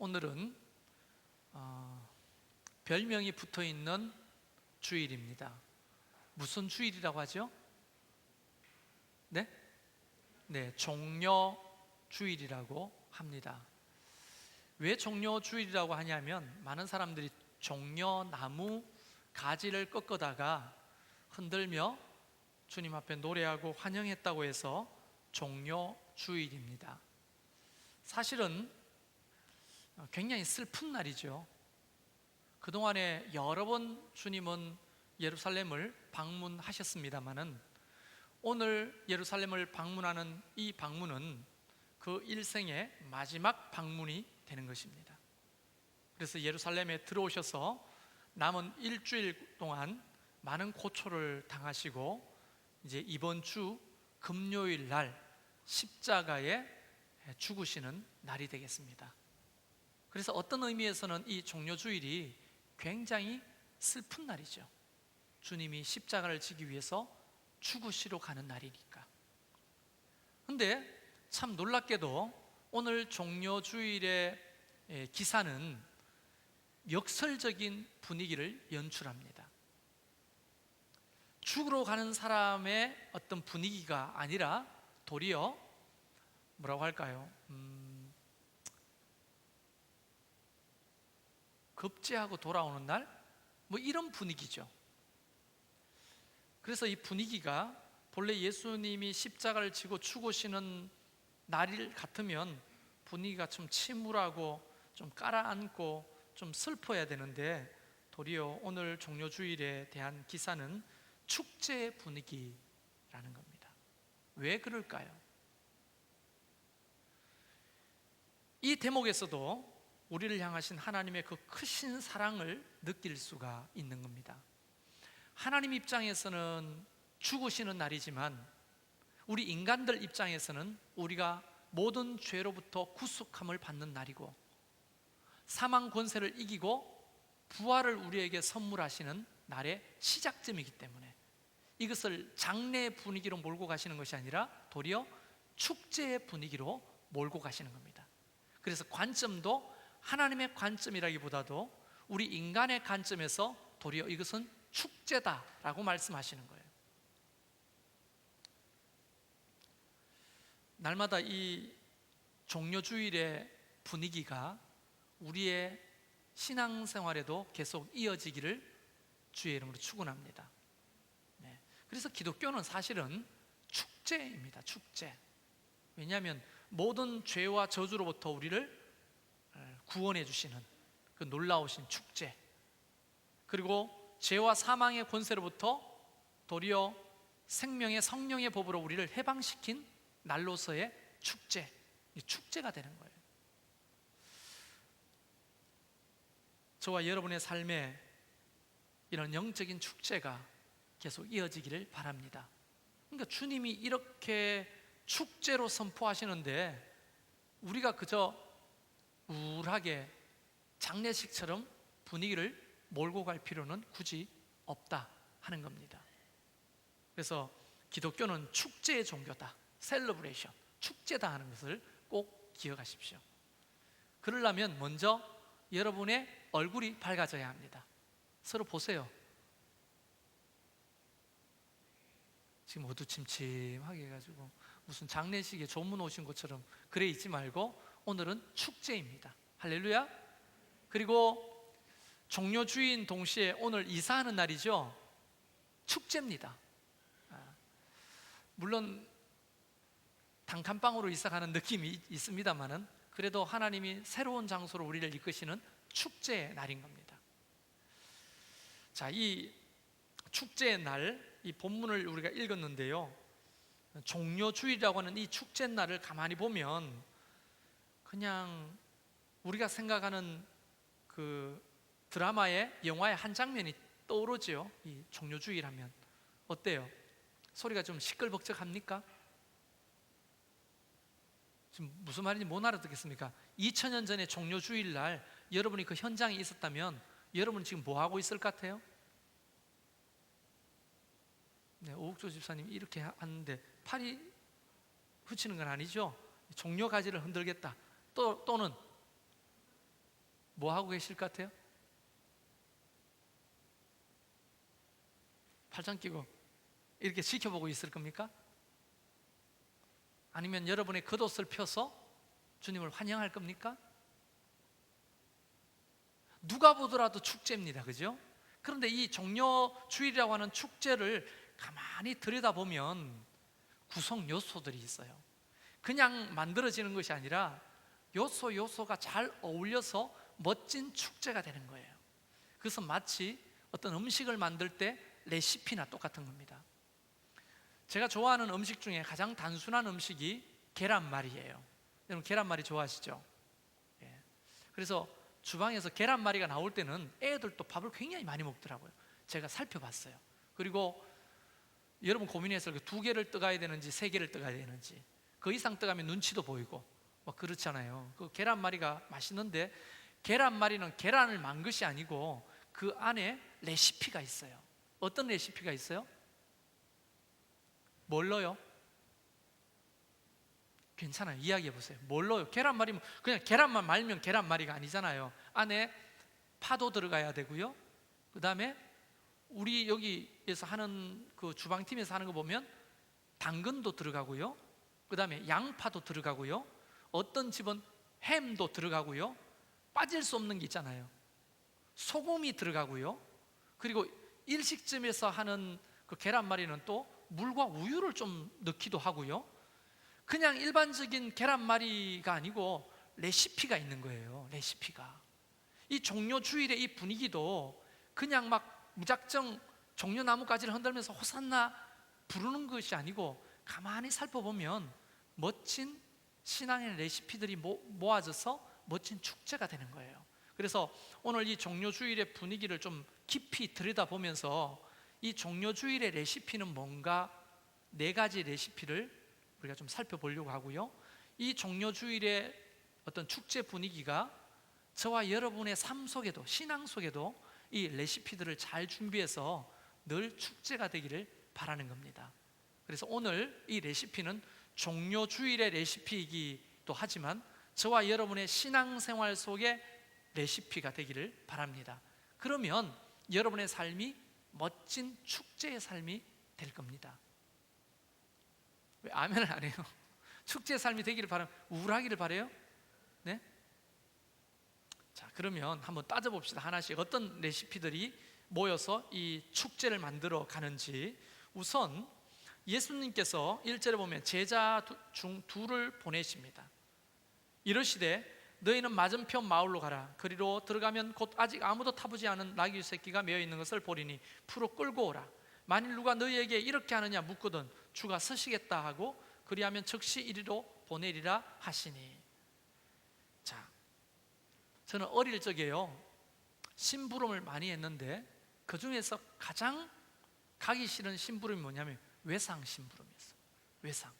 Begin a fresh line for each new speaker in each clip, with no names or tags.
오늘은 별명이 붙어있는 주일입니다. 무슨 주일이라고 하죠? 네? 네, 종려주일이라고 합니다. 왜 종려주일이라고 하냐면 많은 사람들이 종려나무 가지를 꺾어다가 흔들며 주님 앞에 노래하고 환영했다고 해서 종려주일입니다. 사실은 굉장히 슬픈 날이죠. 그동안에 여러 번 주님은 예루살렘을 방문하셨습니다마는 오늘 예루살렘을 방문하는 이 방문은 그 일생의 마지막 방문이 되는 것입니다. 그래서 예루살렘에 들어오셔서 남은 일주일 동안 많은 고초를 당하시고 이제 이번 주 금요일 날 십자가에 죽으시는 날이 되겠습니다. 그래서 어떤 의미에서는 이 종려주일이 굉장히 슬픈 날이죠. 주님이 십자가를 지기 위해서 죽으시러 가는 날이니까. 근데 참 놀랍게도 오늘 종려주일의 기사는 역설적인 분위기를 연출합니다. 죽으러 가는 사람의 어떤 분위기가 아니라 도리어 뭐라고 할까요? 급제하고 돌아오는 날? 뭐 이런 분위기죠. 그래서 이 분위기가 본래 예수님이 십자가를 지고 죽으시는 날일 같으면 분위기가 좀 침울하고 좀 깔아앉고 좀 슬퍼야 되는데 도리어 오늘 종려주일에 대한 기사는 축제 분위기라는 겁니다. 왜 그럴까요? 이 대목에서도 우리를 향하신 하나님의 그 크신 사랑을 느낄 수가 있는 겁니다. 하나님 입장에서는 죽으시는 날이지만 우리 인간들 입장에서는 우리가 모든 죄로부터 구속함을 받는 날이고 사망 권세를 이기고 부활을 우리에게 선물하시는 날의 시작점이기 때문에 이것을 장례의 분위기로 몰고 가시는 것이 아니라 도리어 축제의 분위기로 몰고 가시는 겁니다. 그래서 관점도 하나님의 관점이라기보다도 우리 인간의 관점에서 도리어 이것은 축제다라고 말씀하시는 거예요. 날마다 이 종려주일의 분위기가 우리의 신앙생활에도 계속 이어지기를 주의 이름으로 축원합니다. 네. 그래서 기독교는 사실은 축제입니다. 축제. 왜냐하면 모든 죄와 저주로부터 우리를 구원해 주시는 그 놀라우신 축제, 그리고 죄와 사망의 권세로부터 도리어 생명의 성령의 법으로 우리를 해방시킨 날로서의 축제, 이 축제가 되는 거예요. 저와 여러분의 삶에 이런 영적인 축제가 계속 이어지기를 바랍니다. 그러니까 주님이 이렇게 축제로 선포하시는데 우리가 그저 우울하게 장례식처럼 분위기를 몰고 갈 필요는 굳이 없다 하는 겁니다. 그래서 기독교는 축제의 종교다, 셀러브레이션, 축제다 하는 것을 꼭 기억하십시오. 그러려면 먼저 여러분의 얼굴이 밝아져야 합니다. 서로 보세요. 지금 어두침침하게 해가지고 무슨 장례식에 조문 오신 것처럼 그래 있지 말고 오늘은 축제입니다. 할렐루야. 그리고 종려주의인 동시에 오늘 이사하는 날이죠. 축제입니다. 물론 단칸방으로 이사가는 느낌이 있습니다만은 그래도 하나님이 새로운 장소로 우리를 이끄시는 축제의 날인 겁니다. 자, 이 축제의 날, 이 본문을 우리가 읽었는데요, 종려주일이라고 하는 이 축제 날을 가만히 보면 그냥 우리가 생각하는 그 드라마의 영화의 한 장면이 떠오르죠. 이 종려주일 하면 어때요? 소리가 좀 시끌벅적합니까? 지금 무슨 말인지 못 알아듣겠습니까? 2000년 전에 종려주일 날 여러분이 그 현장에 있었다면 여러분 지금 뭐 하고 있을 것 같아요? 네, 오국조 집사님 이렇게 하는데 팔이 흩치는 건 아니죠? 종려 가지를 흔들겠다. 또는 뭐 하고 계실 것 같아요? 팔짱 끼고 이렇게 지켜보고 있을 겁니까? 아니면 여러분의 겉옷을 펴서 주님을 환영할 겁니까? 누가 보더라도 축제입니다. 그죠? 그런데 이 종려주일이라고 하는 축제를 가만히 들여다보면 구성 요소들이 있어요. 그냥 만들어지는 것이 아니라 요소가 잘 어울려서 멋진 축제가 되는 거예요. 그래서 마치 어떤 음식을 만들 때 레시피나 똑같은 겁니다. 제가 좋아하는 음식 중에 가장 단순한 음식이 계란말이에요. 여러분 계란말이 좋아하시죠? 예. 그래서 주방에서 계란말이가 나올 때는 애들도 밥을 굉장히 많이 먹더라고요. 제가 살펴봤어요. 그리고 여러분 고민해서 2개를 떠가야 되는지 3개를 떠가야 되는지, 그 이상 떠가면 눈치도 보이고 막 그렇잖아요. 그 계란말이가 맛있는데 계란말이는 계란을 만 것이 아니고 그 안에 레시피가 있어요. 어떤 레시피가 있어요? 뭘 넣어요? 괜찮아요. 이야기해 보세요. 뭘 넣어요? 계란말이면 그냥 계란만 말면 계란말이가 아니잖아요. 안에 파도 들어가야 되고요. 그 다음에 우리 여기에서 하는 그 주방팀에서 하는 거 보면 당근도 들어가고요. 그 다음에 양파도 들어가고요. 어떤 집은 햄도 들어가고요. 빠질 수 없는 게 있잖아요. 소금이 들어가고요. 그리고 일식집에서 하는 그 계란말이는 또 물과 우유를 좀 넣기도 하고요. 그냥 일반적인 계란말이가 아니고 레시피가 있는 거예요. 레시피가. 이 종려주일의 이 분위기도 그냥 막 무작정 종려나무까지를 흔들면서 호산나 부르는 것이 아니고 가만히 살펴보면 멋진 신앙의 레시피들이 모아져서 멋진 축제가 되는 거예요. 그래서 오늘 이 종려주일의 분위기를 좀 깊이 들여다보면서 이 종려주일의 레시피는 뭔가 4가지 레시피를 우리가 좀 살펴보려고 하고요. 이 종려주일의 어떤 축제 분위기가 저와 여러분의 삶 속에도, 신앙 속에도 이 레시피들을 잘 준비해서 늘 축제가 되기를 바라는 겁니다. 그래서 오늘 이 레시피는 종려주일의 레시피이기도 하지만 저와 여러분의 신앙생활 속에 레시피가 되기를 바랍니다. 그러면 여러분의 삶이 멋진 축제의 삶이 될 겁니다. 왜 아멘을 안 해요? 축제의 삶이 되기를 바라면 우울하기를 바라요? 네? 자, 그러면 한번 따져봅시다. 하나씩 어떤 레시피들이 모여서 이 축제를 만들어 가는지. 우선 예수님께서 1절에 보면 제자 중 2를 보내십니다. 이르시되 너희는 맞은편 마을로 가라. 그리로 들어가면 곧 아직 아무도 타보지 않은 나귀 새끼가 메어 있는 것을 보리니 풀어 끌고 오라. 만일 누가 너희에게 이렇게 하느냐 묻거든 주가 서시겠다 하고 그리하면 즉시 이리로 보내리라 하시니. 자, 저는 어릴 적에요 심부름을 많이 했는데 그 중에서 가장 가기 싫은 심부름이 뭐냐면 외상 심부름이었어요. 외상.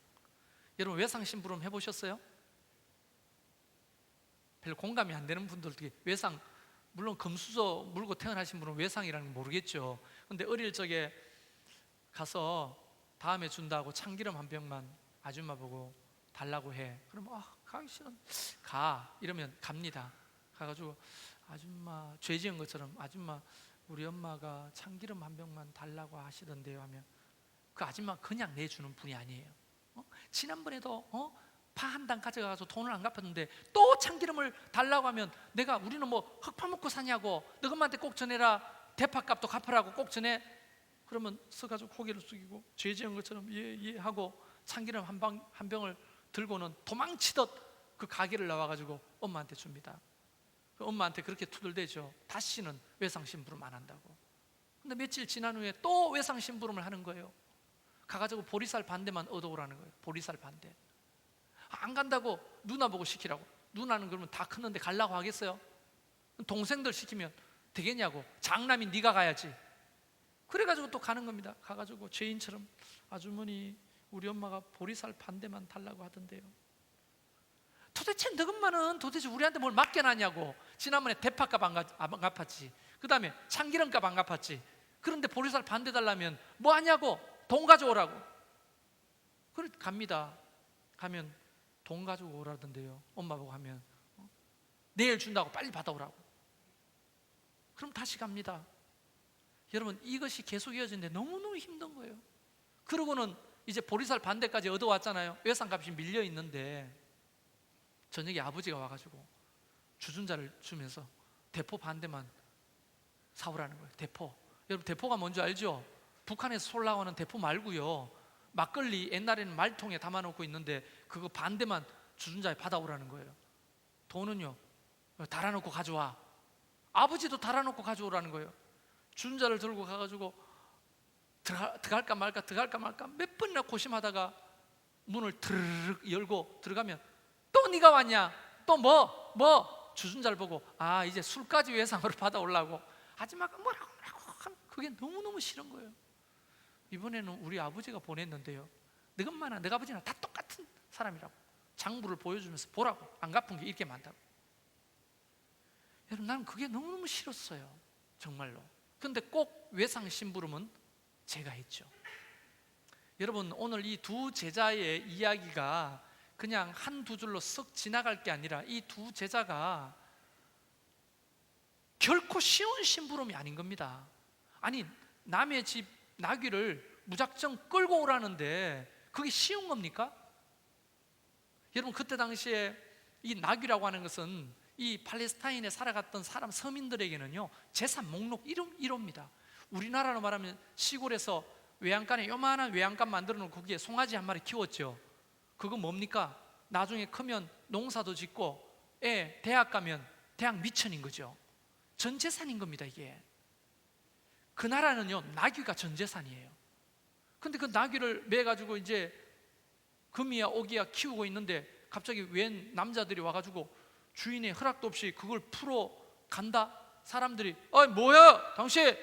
여러분 외상 심부름 해보셨어요? 별로 공감이 안 되는 분들도 외상, 물론 금수저 물고 태어나신 분은 외상이라는 걸 모르겠죠. 근데 어릴 적에 가서 다음에 준다고 참기름 한 병만 아줌마 보고 달라고 해. 그러면 가기 싫은 가 이러면 갑니다. 가가지고 아줌마 죄 지은 것처럼 아줌마 우리 엄마가 참기름 한 병만 달라고 하시던데요 하면 그 아줌마 그냥 내주는 분이 아니에요. 지난번에도 파 한 당 가져가서 돈을 안 갚았는데 또 참기름을 달라고 하면 내가 우리는 뭐 흙 파먹고 사냐고 너 엄마한테 꼭 전해라. 대파값도 갚으라고 꼭 전해. 그러면 서가지고 고개를 숙이고 죄 지은 것처럼 예 하고 참기름 한 병을 들고는 도망치듯 그 가게를 나와가지고 엄마한테 줍니다. 그 엄마한테 그렇게 투덜대죠. 다시는 외상심부름 안 한다고. 근데 며칠 지난 후에 또 외상심부름을 하는 거예요. 가가지고 보리쌀 반대만 얻어오라는 거예요. 보리쌀 반대. 안 간다고 누나 보고 시키라고. 누나는 그러면 다 컸는데 가려고 하겠어요? 동생들 시키면 되겠냐고. 장남이 네가 가야지. 그래가지고 또 가는 겁니다. 가가지고 죄인처럼 아주머니 우리 엄마가 보리쌀 반대만 달라고 하던데요. 도대체 너 엄마는 도대체 우리한테 뭘 맡겨놨냐고. 지난번에 대파값 안 갚았지. 그 다음에 참기름값 안 갚았지. 그런데 보리쌀 반대 달라면 뭐 하냐고. 돈 가져오라고. 그래 갑니다. 가면 돈 가지고 오라던데요. 엄마 보고 하면 내일 준다고 빨리 받아오라고. 그럼 다시 갑니다. 여러분, 이것이 계속 이어지는데 너무너무 힘든 거예요. 그러고는 이제 보리쌀 반대까지 얻어왔잖아요. 외상값이 밀려 있는데 저녁에 아버지가 와가지고 주전자를 주면서 대포 반대만 사오라는 거예요. 대포. 여러분, 대포가 뭔지 알죠? 북한에서 솔 나오는 대포 말고요, 막걸리 옛날에는 말통에 담아놓고 있는데 그거 반대만 주전자에 받아오라는 거예요. 돈은요, 달아놓고 가져와. 아버지도 달아놓고 가져오라는 거예요. 주전자를 들고 가가지고 들어갈까 말까 몇 번이나 고심하다가 문을 드르륵 열고 들어가면 또 네가 왔냐? 또 뭐? 주전자를 보고 이제 술까지 외상으로 받아오려고 아줌마가 뭐라고 하면 그게 너무너무 싫은 거예요. 이번에는 우리 아버지가 보냈는데요, 너 엄마나 너 아버지나 다 똑같은 사람이라고 장부를 보여주면서 보라고, 안 갚은 게 이렇게 많다고. 여러분, 나는 그게 너무너무 싫었어요, 정말로. 근데 꼭 외상 심부름은 제가 했죠. 여러분, 오늘 이 두 제자의 이야기가 그냥 한두 줄로 썩 지나갈 게 아니라 이 두 제자가 결코 쉬운 심부름이 아닌 겁니다. 아니, 남의 집 나귀를 무작정 끌고 오라는데 그게 쉬운 겁니까? 여러분, 그때 당시에 이 나귀라고 하는 것은 이 팔레스타인에 살아갔던 사람 서민들에게는요, 재산 목록 1호입니다. 우리나라로 말하면 시골에서 외양간에 요만한 외양간 만들어 놓고 거기에 송아지 한 마리 키웠죠. 그거 뭡니까? 나중에 크면 농사도 짓고 대학 가면 대학 미천인 거죠. 전 재산인 겁니다. 이게 그 나라는요, 나귀가 전 재산이에요. 근데 그 나귀를 매가지고 이제 금이야 오기야 키우고 있는데 갑자기 웬 남자들이 와가지고 주인의 허락도 없이 그걸 풀어 간다? 사람들이 뭐야 당신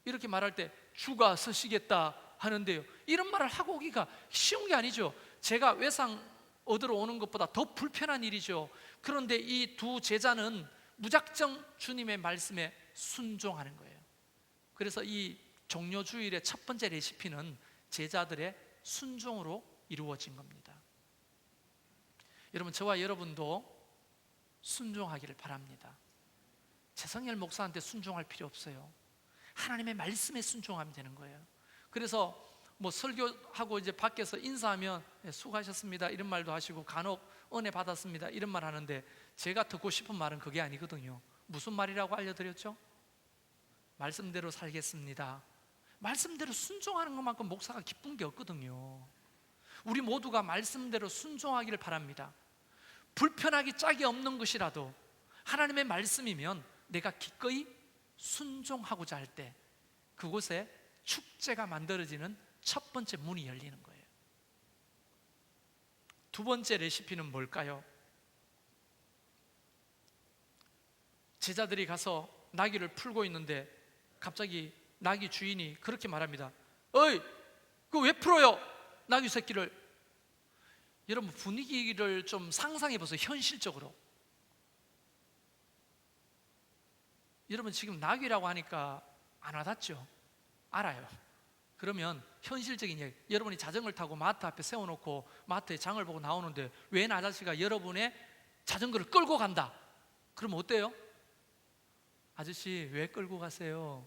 이렇게 말할 때 주가 서시겠다 하는데요, 이런 말을 하고 오기가 쉬운 게 아니죠. 제가 외상 얻으러 오는 것보다 더 불편한 일이죠. 그런데 이 두 제자는 무작정 주님의 말씀에 순종하는 거예요. 그래서 이 종려주일의 첫 번째 레시피는 제자들의 순종으로 이루어진 겁니다. 여러분, 저와 여러분도 순종하기를 바랍니다. 최성열 목사한테 순종할 필요 없어요. 하나님의 말씀에 순종하면 되는 거예요. 그래서 뭐 설교하고 이제 밖에서 인사하면 수고하셨습니다 이런 말도 하시고, 간혹 은혜 받았습니다 이런 말 하는데, 제가 듣고 싶은 말은 그게 아니거든요. 무슨 말이라고 알려드렸죠? 말씀대로 살겠습니다. 말씀대로 순종하는 것만큼 목사가 기쁜 게 없거든요. 우리 모두가 말씀대로 순종하기를 바랍니다. 불편하기 짝이 없는 것이라도 하나님의 말씀이면 내가 기꺼이 순종하고자 할 때 그곳에 축제가 만들어지는 첫 번째 문이 열리는 거예요. 두 번째 레시피는 뭘까요? 제자들이 가서 나귀를 풀고 있는데 갑자기 나귀 주인이 그렇게 말합니다. 어이, 그거 왜 풀어요? 나귀 새끼를. 여러분, 분위기를 좀 상상해 보세요. 현실적으로. 여러분, 지금 나귀라고 하니까 안 와닿죠? 알아요. 그러면 현실적인 얘기, 여러분이 자전거를 타고 마트 앞에 세워놓고 마트에 장을 보고 나오는데 웬 아저씨가 여러분의 자전거를 끌고 간다. 그러면 어때요? 아저씨 왜 끌고 가세요?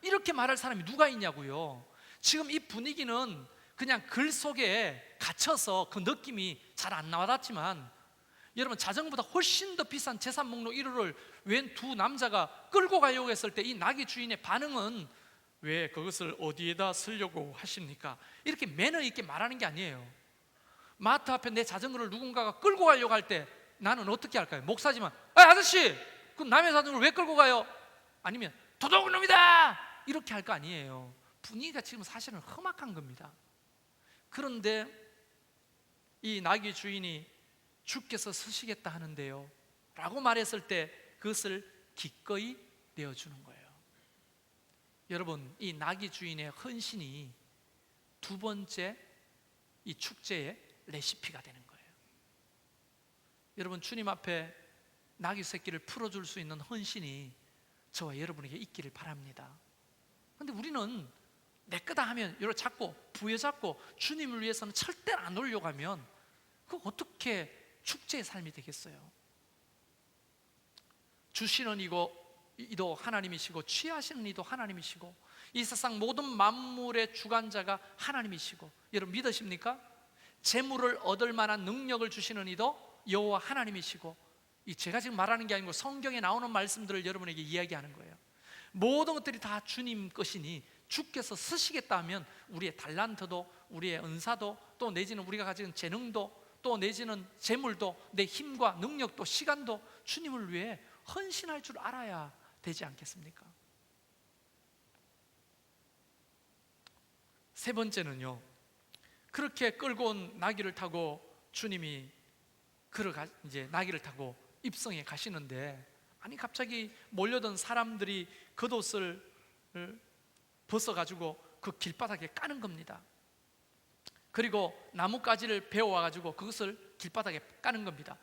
이렇게 말할 사람이 누가 있냐고요. 지금 이 분위기는 그냥 글 속에 갇혀서 그 느낌이 잘 안 나와닿지만, 여러분, 자전거보다 훨씬 더 비싼 재산 목록 1호를 웬 두 남자가 끌고 가려고 했을 때 이 나귀 주인의 반응은 왜 그것을 어디에다 쓰려고 하십니까? 이렇게 매너 있게 말하는 게 아니에요. 마트 앞에 내 자전거를 누군가가 끌고 가려고 할 때 나는 어떻게 할까요? 목사지만 아저씨, 그 남의 자전거를 왜 끌고 가요? 아니면 도둑놈이다! 이렇게 할 거 아니에요. 분위기가 지금 사실은 험악한 겁니다. 그런데 이 나귀 주인이 주께서 서시겠다 하는데요 라고 말했을 때 그것을 기꺼이 내어주는 거예요. 여러분, 이 나귀 주인의 헌신이 두 번째 이 축제의 레시피가 되는 거예요. 여러분, 주님 앞에 나귀 새끼를 풀어줄 수 있는 헌신이 저와 여러분에게 있기를 바랍니다. 그런데 우리는 내 거다 하면 이렇게 잡고 부여잡고 주님을 위해서는 절대로 안 올려가면 그 어떻게 축제의 삶이 되겠어요? 주시는 이도 하나님이시고 취하시는 이도 하나님이시고 이 세상 모든 만물의 주관자가 하나님이시고, 여러분 믿으십니까? 재물을 얻을 만한 능력을 주시는 이도 여호와 하나님이시고, 이 제가 지금 말하는 게 아니고 성경에 나오는 말씀들을 여러분에게 이야기하는 거예요. 모든 것들이 다 주님 것이니 주께서 쓰시겠다 하면 우리의 달란트도, 우리의 은사도, 또 내지는 우리가 가진 재능도, 또 내지는 재물도, 내 힘과 능력도, 시간도 주님을 위해 헌신할 줄 알아야 되지 않겠습니까? 세 번째는요, 그렇게 끌고 온 나귀를 타고 주님이 이제 나귀를 타고 입성에 가시는데, 아니 갑자기 몰려든 사람들이 겉옷을 벗어가지고 그 길바닥에 까는 겁니다. 그리고 나뭇가지를 베어와가지고 그것을 길바닥에 까는 겁니다.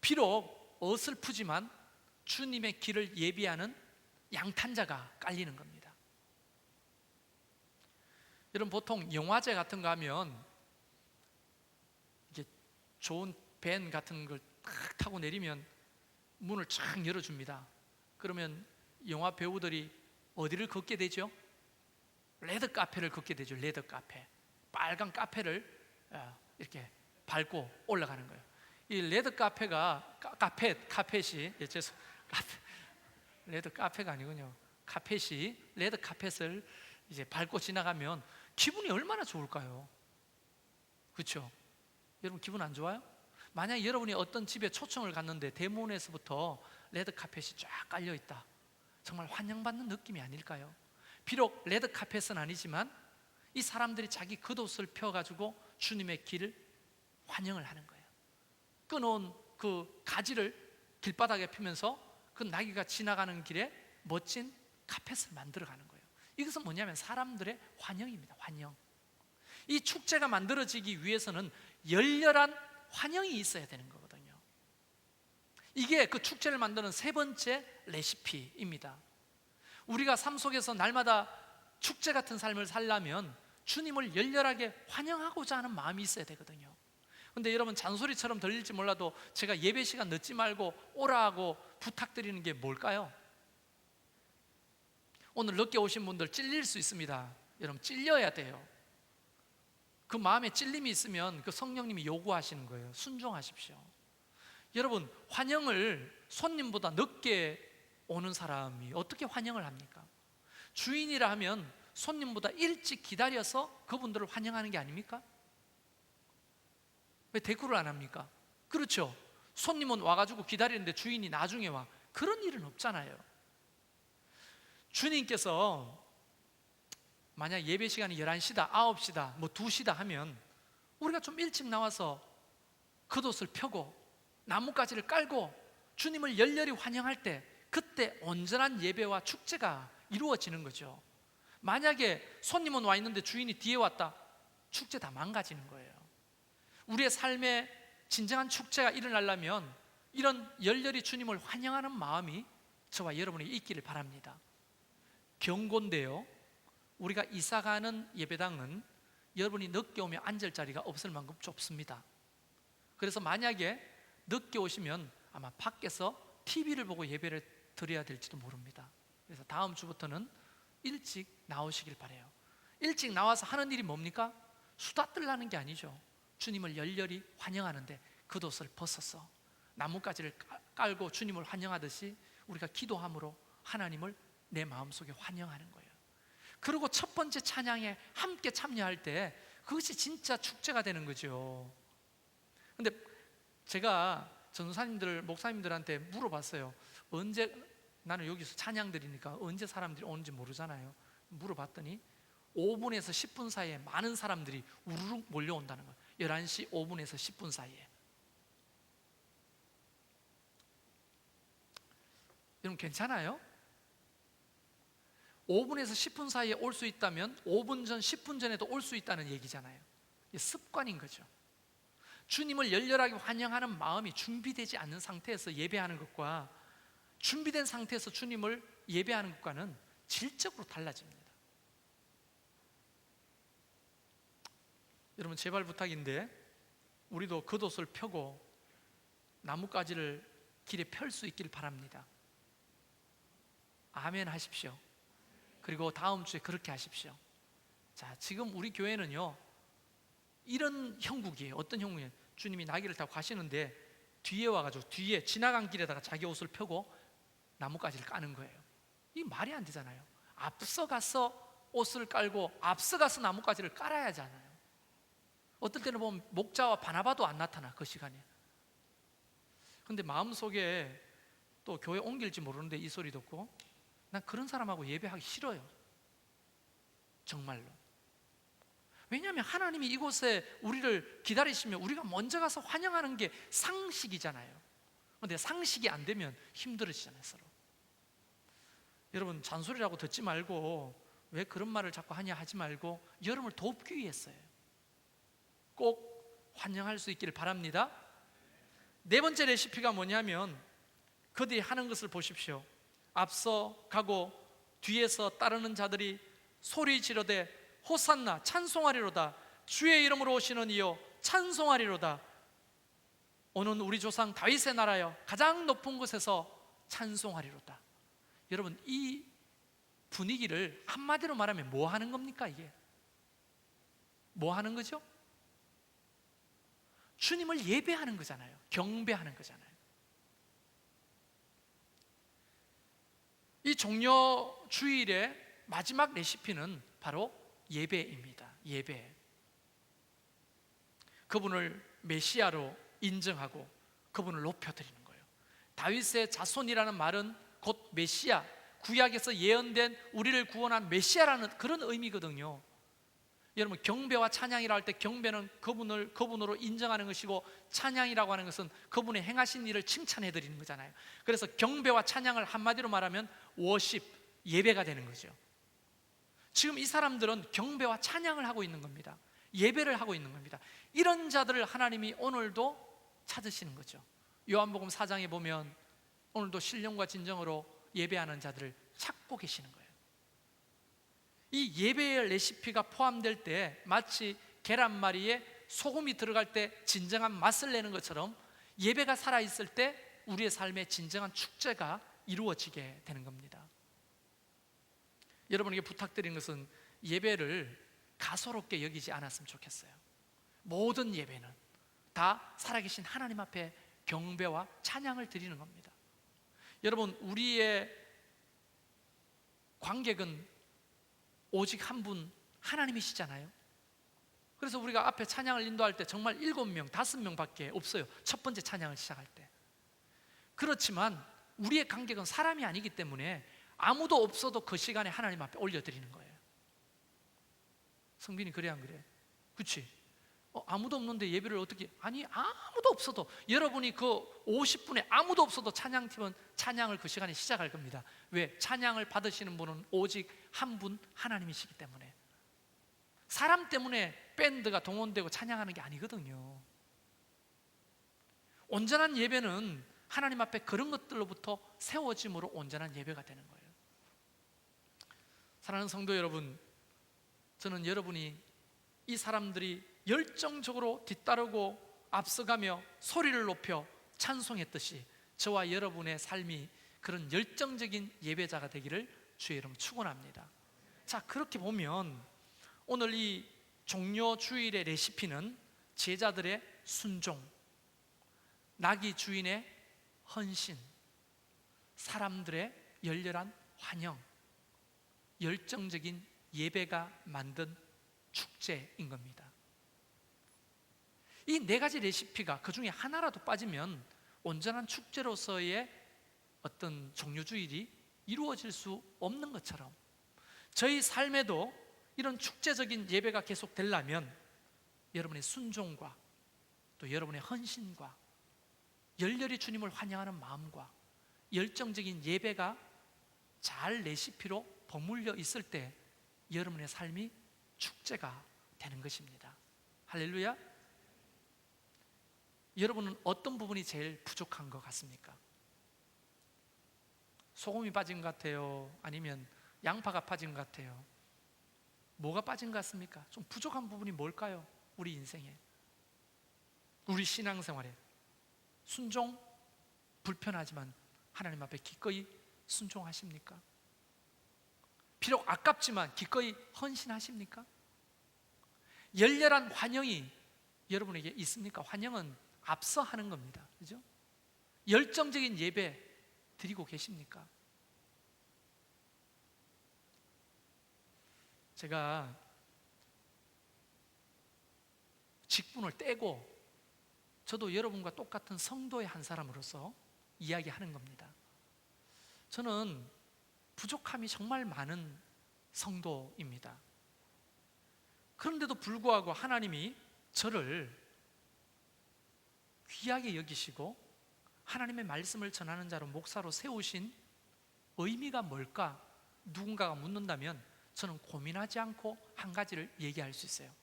비록 어설프지만 주님의 길을 예비하는 양탄자가 깔리는 겁니다. 여러분, 보통 영화제 같은 거 하면 이게 좋은 밴 같은 걸 딱 타고 내리면 문을 쫙 열어줍니다. 그러면 영화 배우들이 어디를 걷게 되죠? 레드 카펫을 걷게 되죠. 레드 카펫, 빨간 카펫을 이렇게 밟고 올라가는 거예요. 이 레드 카펫가 카펫이 레드 카펫가 아니군요. 카펫이 레드 카펫을 이제 밟고 지나가면 기분이 얼마나 좋을까요? 그렇죠? 여러분 기분 안 좋아요? 만약 여러분이 어떤 집에 초청을 갔는데 대문에서부터 레드 카펫이 쫙 깔려 있다, 정말 환영받는 느낌이 아닐까요? 비록 레드 카펫은 아니지만 이 사람들이 자기 겉옷을 펴가지고 주님의 길을 환영을 하는 거예요. 끊어온 그 가지를 길바닥에 펴면서 그 나귀가 지나가는 길에 멋진 카펫을 만들어가는 거예요. 이것은 뭐냐면 사람들의 환영입니다. 환영. 이 축제가 만들어지기 위해서는 열렬한 환영이 있어야 되는 거거든요. 이게 그 축제를 만드는 세 번째 레시피입니다. 우리가 삶 속에서 날마다 축제 같은 삶을 살려면 주님을 열렬하게 환영하고자 하는 마음이 있어야 되거든요. 근데 여러분, 잔소리처럼 들릴지 몰라도 제가 예배 시간 늦지 말고 오라 하고 부탁드리는 게 뭘까요? 오늘 늦게 오신 분들 찔릴 수 있습니다. 여러분, 찔려야 돼요. 그 마음에 찔림이 있으면 그 성령님이 요구하시는 거예요. 순종하십시오. 여러분, 환영을 손님보다 늦게 오는 사람이 어떻게 환영을 합니까? 주인이라 하면 손님보다 일찍 기다려서 그분들을 환영하는 게 아닙니까? 왜 대꾸를 안 합니까? 그렇죠. 손님은 와가지고 기다리는데 주인이 나중에 와. 그런 일은 없잖아요. 주님께서 만약 예배 시간이 11시다, 9시다, 뭐 2시다 하면 우리가 좀 일찍 나와서 겉옷을 펴고 나뭇가지를 깔고 주님을 열렬히 환영할 때, 그때 온전한 예배와 축제가 이루어지는 거죠. 만약에 손님은 와 있는데 주인이 뒤에 왔다, 축제 다 망가지는 거예요. 우리의 삶에 진정한 축제가 일어나려면 이런 열렬히 주님을 환영하는 마음이 저와 여러분이 있기를 바랍니다. 경고인데요, 우리가 이사가는 예배당은 여러분이 늦게 오면 앉을 자리가 없을 만큼 좁습니다. 그래서 만약에 늦게 오시면 아마 밖에서 TV를 보고 예배를 드려야 될지도 모릅니다. 그래서 다음 주부터는 일찍 나오시길 바라요. 일찍 나와서 하는 일이 뭡니까? 수다 떨라는 게 아니죠. 주님을 열렬히 환영하는데 겉옷을 벗어서 나뭇가지를 깔고 주님을 환영하듯이 우리가 기도함으로 하나님을 내 마음속에 환영하는 거예요. 그리고 첫 번째 찬양에 함께 참여할 때 그것이 진짜 축제가 되는 거죠. 근데 제가 전도사님들, 목사님들한테 물어봤어요. 언제, 나는 여기서 찬양 드리니까 언제 사람들이 오는지 모르잖아요. 물어봤더니 5분에서 10분 사이에 많은 사람들이 우르륵 몰려온다는 거예요. 11시 5분에서 10분 사이에. 여러분 괜찮아요? 5분에서 10분 사이에 올 수 있다면 5분 전, 10분 전에도 올 수 있다는 얘기잖아요. 이게 습관인 거죠. 주님을 열렬하게 환영하는 마음이 준비되지 않는 상태에서 예배하는 것과 준비된 상태에서 주님을 예배하는 것과는 질적으로 달라집니다. 여러분 제발 부탁인데 우리도 겉옷을 펴고 나뭇가지를 길에 펼 수 있길 바랍니다. 아멘 하십시오. 그리고 다음 주에 그렇게 하십시오. 자, 지금 우리 교회는요 이런 형국이에요. 어떤 형국이에요? 주님이 나귀를 타고 가시는데 뒤에 와가지고 뒤에 지나간 길에다가 자기 옷을 펴고 나뭇가지를 까는 거예요. 이게 말이 안 되잖아요. 앞서가서 옷을 깔고 앞서가서 나뭇가지를 깔아야 하잖아요. 어떨 때는 보면 목자와 바나바도 안 나타나, 그 시간에. 근데 마음속에 또 교회 옮길지 모르는데 이 소리 듣고 난 그런 사람하고 예배하기 싫어요. 정말로. 왜냐하면 하나님이 이곳에 우리를 기다리시면 우리가 먼저 가서 환영하는 게 상식이잖아요. 근데 상식이 안 되면 힘들어지잖아요, 서로. 여러분, 잔소리라고 듣지 말고 왜 그런 말을 자꾸 하냐 하지 말고 여러분을 돕기 위해서요. 꼭 환영할 수 있기를 바랍니다. 네 번째 레시피가 뭐냐면 그들이 하는 것을 보십시오. 앞서 가고 뒤에서 따르는 자들이 소리 지르되 호산나 찬송하리로다. 주의 이름으로 오시는 이여 찬송하리로다. 오는 우리 조상 다윗의 나라여 가장 높은 곳에서 찬송하리로다. 여러분, 이 분위기를 한마디로 말하면 뭐 하는 겁니까? 이게 뭐 하는 거죠? 주님을 예배하는 거잖아요. 경배하는 거잖아요. 이 종려 주일의 마지막 레시피는 바로 예배입니다. 예배. 그분을 메시아로 인정하고 그분을 높여드리는 거예요. 다윗의 자손이라는 말은 곧 메시아, 구약에서 예언된 우리를 구원한 메시아라는 그런 의미거든요. 여러분, 경배와 찬양이라 할 때 경배는 그분으로 인정하는 것이고 찬양이라고 하는 것은 그분의 행하신 일을 칭찬해 드리는 거잖아요. 그래서 경배와 찬양을 한마디로 말하면 워십, 예배가 되는 거죠. 지금 이 사람들은 경배와 찬양을 하고 있는 겁니다. 예배를 하고 있는 겁니다. 이런 자들을 하나님이 오늘도 찾으시는 거죠. 요한복음 4장에 보면 오늘도 신령과 진정으로 예배하는 자들을 찾고 계시는 거예요. 이 예배의 레시피가 포함될 때 마치 계란말이에 소금이 들어갈 때 진정한 맛을 내는 것처럼 예배가 살아있을 때 우리의 삶에 진정한 축제가 이루어지게 되는 겁니다. 여러분에게 부탁드리는 것은 예배를 가소롭게 여기지 않았으면 좋겠어요. 모든 예배는 다 살아계신 하나님 앞에 경배와 찬양을 드리는 겁니다. 여러분, 우리의 관객은 오직 한 분 하나님이시잖아요. 그래서 우리가 앞에 찬양을 인도할 때 정말 7명, 5명 밖에 없어요. 첫 번째 찬양을 시작할 때. 그렇지만 우리의 관객은 사람이 아니기 때문에 아무도 없어도 그 시간에 하나님 앞에 올려드리는 거예요. 성빈이 그래 안 그래? 그렇지? 아무도 없는데 예배를 어떻게? 아니, 아무도 없어도 여러분이 그 50분에 아무도 없어도 찬양팀은 찬양을 그 시간에 시작할 겁니다. 왜? 찬양을 받으시는 분은 오직 한 분 하나님이시기 때문에. 사람 때문에 밴드가 동원되고 찬양하는 게 아니거든요. 온전한 예배는 하나님 앞에 그런 것들로부터 세워짐으로 온전한 예배가 되는 거예요. 사랑하는 성도 여러분, 저는 여러분이 이 사람들이 열정적으로 뒤따르고 앞서가며 소리를 높여 찬송했듯이 저와 여러분의 삶이 그런 열정적인 예배자가 되기를 주의 이름 축원합니다. 자, 그렇게 보면 오늘 이 종려 주일의 레시피는 제자들의 순종, 나귀 주인의 헌신, 사람들의 열렬한 환영, 열정적인 예배가 만든 축제인 겁니다. 이 네 가지 레시피가 그 중에 하나라도 빠지면 온전한 축제로서의 어떤 종려주일이 이루어질 수 없는 것처럼 저희 삶에도 이런 축제적인 예배가 계속 되려면 여러분의 순종과 또 여러분의 헌신과 열렬히 주님을 환영하는 마음과 열정적인 예배가 잘 레시피로 버물려 있을 때 여러분의 삶이 축제가 되는 것입니다. 할렐루야. 여러분은 어떤 부분이 제일 부족한 것 같습니까? 소금이 빠진 것 같아요? 아니면 양파가 빠진 것 같아요? 뭐가 빠진 것 같습니까? 좀 부족한 부분이 뭘까요? 우리 인생에, 우리 신앙생활에. 순종? 불편하지만 하나님 앞에 기꺼이 순종하십니까? 비록 아깝지만 기꺼이 헌신하십니까? 열렬한 환영이 여러분에게 있습니까? 환영은 앞서 하는 겁니다. 그죠? 열정적인 예배 드리고 계십니까? 제가 직분을 떼고 저도 여러분과 똑같은 성도의 한 사람으로서 이야기하는 겁니다. 저는 부족함이 정말 많은 성도입니다. 그런데도 불구하고 하나님이 저를 귀하게 여기시고 하나님의 말씀을 전하는 자로 목사로 세우신 의미가 뭘까? 누군가가 묻는다면 저는 고민하지 않고 한 가지를 얘기할 수 있어요.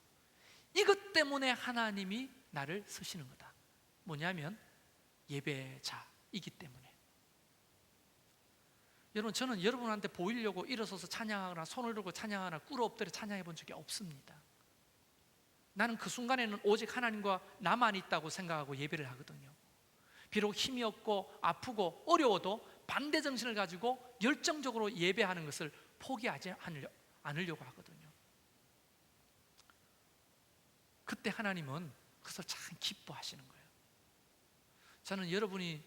이것 때문에 하나님이 나를 쓰시는 거다. 뭐냐면 예배자이기 때문에. 여러분, 저는 여러분한테 보이려고 일어서서 찬양하거나 손을 들고 찬양하거나 꿇어 엎드려 찬양해 본 적이 없습니다. 나는 그 순간에는 오직 하나님과 나만 있다고 생각하고 예배를 하거든요. 비록 힘이 없고 아프고 어려워도 반대 정신을 가지고 열정적으로 예배하는 것을 포기하지 않으려고 하거든요. 그때 하나님은 그것을 참 기뻐하시는 거예요. 저는 여러분이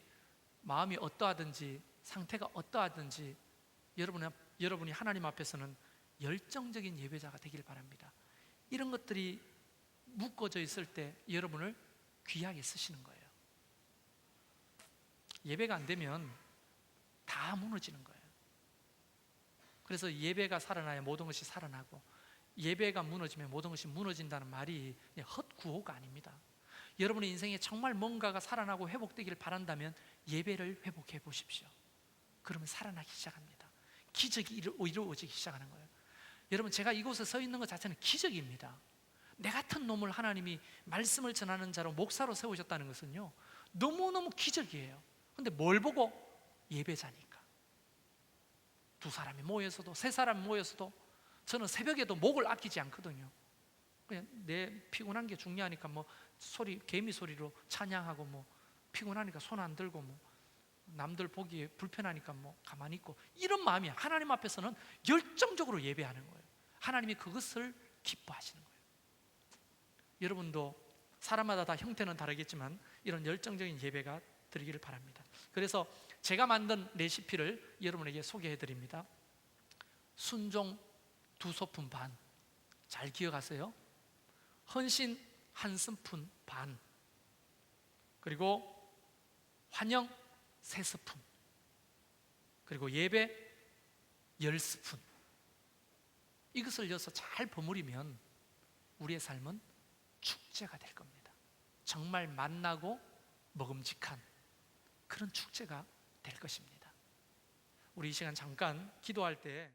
마음이 어떠하든지 상태가 어떠하든지 여러분이 하나님 앞에서는 열정적인 예배자가 되길 바랍니다. 이런 것들이 묶어져 있을 때 여러분을 귀하게 쓰시는 거예요. 예배가 안 되면 다 무너지는 거예요. 그래서 예배가 살아나야 모든 것이 살아나고 예배가 무너지면 모든 것이 무너진다는 말이 그냥 헛구호가 아닙니다. 여러분의 인생에 정말 뭔가가 살아나고 회복되기를 바란다면 예배를 회복해 보십시오. 그러면 살아나기 시작합니다. 기적이 이루어지기 시작하는 거예요. 여러분, 제가 이곳에 서 있는 것 자체는 기적입니다. 내 같은 놈을 하나님이 말씀을 전하는 자로 목사로 세우셨다는 것은요, 너무너무 기적이에요. 근데 뭘 보고? 예배자니까. 2사람이 모여서도 3사람이 모여서도 저는 새벽에도 목을 아끼지 않거든요. 그냥 내 피곤한 게 중요하니까 뭐 개미 소리로 찬양하고 뭐 피곤하니까 손 안 들고 뭐 남들 보기에 불편하니까 뭐 가만히 있고 이런 마음이야. 하나님 앞에서는 열정적으로 예배하는 거예요. 하나님이 그것을 기뻐하시는 거예요. 여러분도 사람마다 다 형태는 다르겠지만 이런 열정적인 예배가 드리기를 바랍니다. 그래서 제가 만든 레시피를 여러분에게 소개해 드립니다. 순종 2소푼 반, 잘 기억하세요. 헌신 1스푼 반, 그리고 환영 3스푼, 그리고 예배 10스푼. 이것을 넣어서 잘 버무리면 우리의 삶은 축제가 될 겁니다. 정말 맛나고 먹음직한 그런 축제가 될 것입니다. 우리 이 시간 잠깐 기도할 때